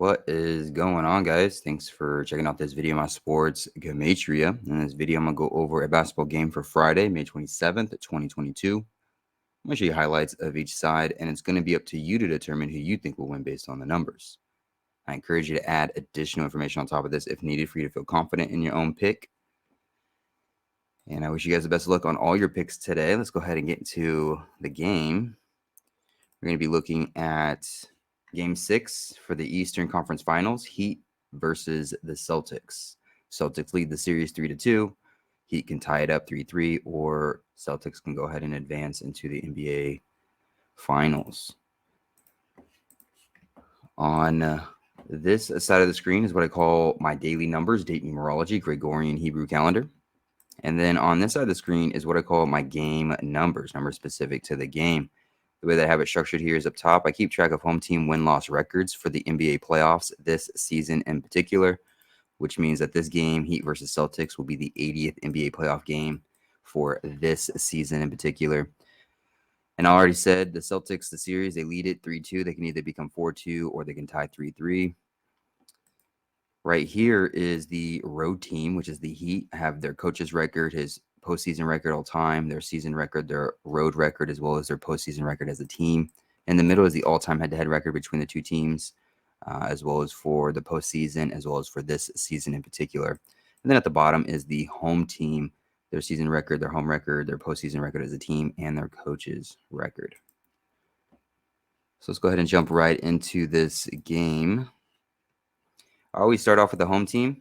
What is going on, guys? Thanks for checking out this video, my sports Gematria. In this video, I'm going to go over a basketball game for Friday, May 27th, 2022. I'm going to show you highlights of each side, and it's going to be up to you to determine who you think will win based on the numbers. I encourage you to add additional information on top of this if needed for you to feel confident in your own pick. And I wish you guys the best of luck on all your picks today. Let's go ahead and get into the game. We're going to be looking at Game 6 for the Eastern Conference Finals, Heat versus the Celtics. Celtics lead the series 3-2. Heat can tie it up 3-3, or Celtics can go ahead and advance into the NBA Finals. On this side of the screen is what I call my daily numbers, date numerology, Gregorian Hebrew calendar. And then on this side of the screen is what I call my game numbers specific to the game. The way that I have it structured here is up top. I keep track of home team win-loss records for the NBA playoffs this season in particular, which means that this game, Heat versus Celtics, will be the 80th NBA playoff game for this season in particular. And I already said the Celtics, the series, they lead it 3-2. They can either become 4-2 or they can tie 3-3. Right here is the road team, which is the Heat. I have their coach's record, his postseason record all time, their season record, their road record, as well as their postseason record as a team. In the middle is the all-time head-to-head record between the two teams, as well as for the postseason, as well as for this season in particular. And then at the bottom is the home team, their season record, their home record, their postseason record as a team, and their coach's record. So let's go ahead and jump right into this game. I always start off with the home team.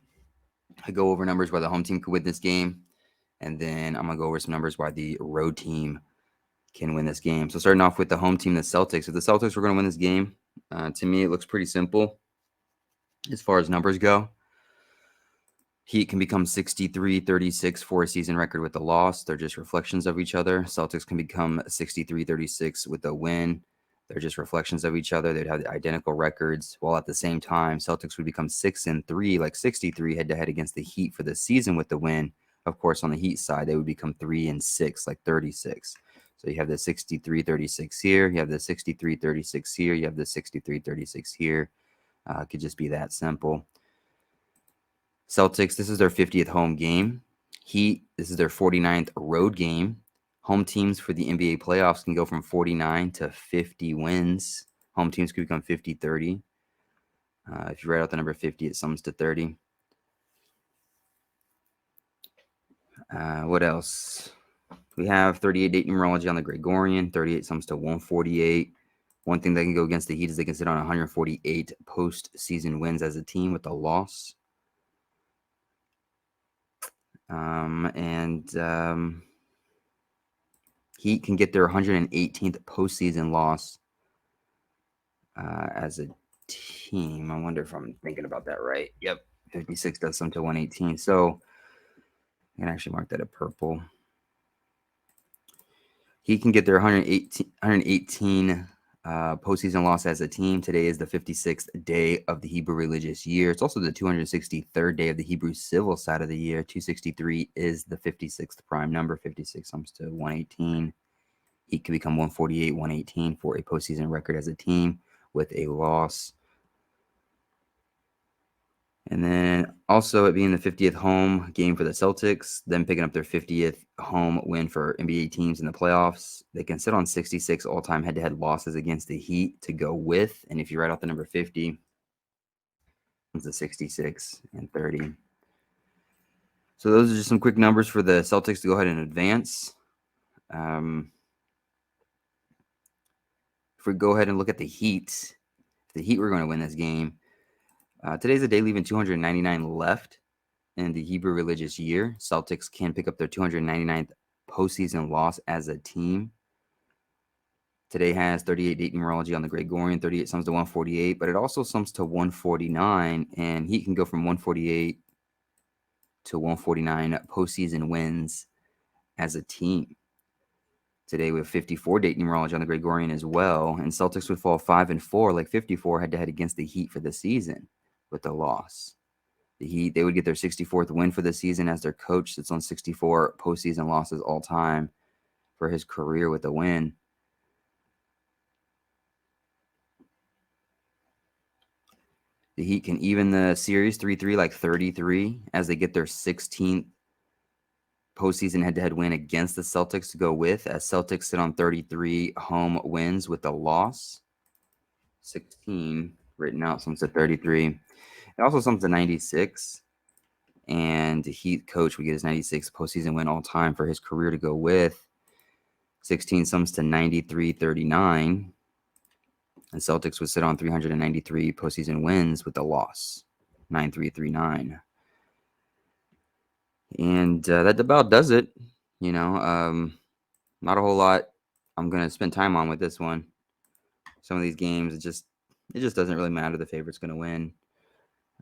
I go over numbers why the home team could win this game. And then I'm going to go over some numbers why the road team can win this game. So starting off with the home team, the Celtics. If the Celtics were going to win this game, to me, it looks pretty simple as far as numbers go. Heat can become 63-36 for a season record with a loss. They're just reflections of each other. Celtics can become 63-36 with a win. They're just reflections of each other. They'd have the identical records, while at the same time, Celtics would become 6-3, like 63 head-to-head against the Heat for the season with the win. Of course, on the Heat side, they would become 3-6, like 36. So you have the 63-36 here. You have the 63-36 here. You have the 63-36 here. It could just be that simple. Celtics, this is their 50th home game. Heat, this is their 49th road game. Home teams for the NBA playoffs can go from 49 to 50 wins. Home teams could become 50-30. If you write out the number 50, it sums to 30. What else? We have 38 date numerology on the Gregorian. 38 sums to 148. One thing that can go against the Heat is they can sit on 148 postseason wins as a team with a loss. Heat can get their 118th postseason loss as a team. I wonder if I'm thinking about that right. Yep, 56 does sum to 118. So I can actually mark that a purple. He can get their 118 postseason loss as a team. Today is the 56th day of the Hebrew religious year. It's also the 263rd day of the Hebrew civil side of the year. 263 is the 56th prime number. 56 comes to 118. He could become 148, 118 for a postseason record as a team with a loss. And then also it being the 50th home game for the Celtics, them picking up their 50th home win for NBA teams in the playoffs. They can sit on 66 all-time head-to-head losses against the Heat to go with. And if you write out the number 50, it's the 66 and 30. So those are just some quick numbers for the Celtics to go ahead and advance. If we go ahead and look at the Heat, if the Heat were going to win this game, today's the day leaving 299 left in the Hebrew religious year. Celtics can pick up their 299th postseason loss as a team. Today has 38 date numerology on the Gregorian. 38 sums to 148, but it also sums to 149, and Heat can go from 148 to 149 postseason wins as a team. Today we have 54 date numerology on the Gregorian as well, and Celtics would fall 5-4, like 54 head-to-head against the Heat for the season with a loss. The Heat, they would get their 64th win for the season as their coach sits on 64 postseason losses all time for his career with a win. The Heat can even the series 3-3, like 33, as they get their 16th postseason head-to-head win against the Celtics to go with, as Celtics sit on 33 home wins with a loss. 16 written out, some said 33. It also sums to 96. And the Heat coach would get his 96th postseason win all time for his career to go with. 16 sums to 93-39. And Celtics would sit on 393 postseason wins with a loss, 93-39. And that about does it. Not a whole lot I'm going to spend time on with this one. Some of these games, it just doesn't really matter. The favorite's going to win.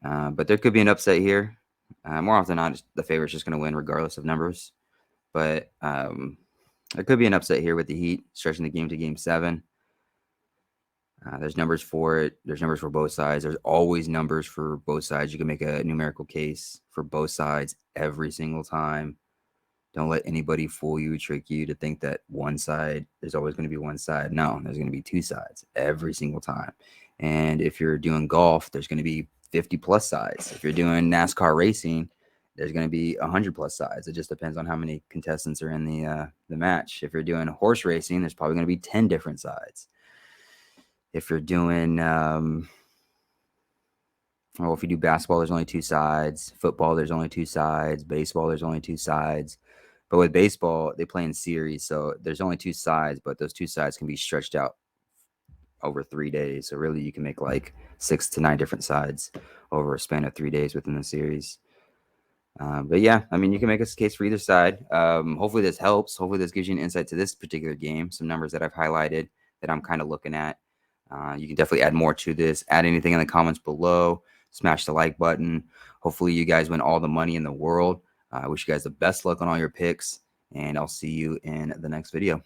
But there could be an upset here. More often than not, the favorite's just going to win regardless of numbers. But there could be an upset here with the Heat stretching the game to Game 7. There's numbers for it. There's numbers for both sides. There's always numbers for both sides. You can make a numerical case for both sides every single time. Don't let anybody fool you, trick you to think that one side, there's always going to be one side. No, there's going to be two sides every single time. And if you're doing golf, there's going to be 50 plus sides. If you're doing NASCAR racing, there's going to be 100 plus sides. It just depends on how many contestants are in the match. If you're doing horse racing, there's probably going to be 10 different sides. If you're doing, if you do basketball, there's only two sides. Football, there's only two sides. Baseball, there's only two sides. But with baseball, they play in series, so there's only two sides, but those two sides can be stretched out over 3 days. So really, you can make like 6 to 9 different sides over a span of 3 days within the series. But yeah, I mean, you can make a case for either side. Hopefully this helps. Hopefully this gives you an insight to this particular game, some numbers that I've highlighted that I'm kind of looking at. You can definitely add more to this. Add anything in the comments below. Smash the like button. Hopefully you guys win all the money in the world. I wish you guys the best luck on all your picks, and I'll see you in the next video.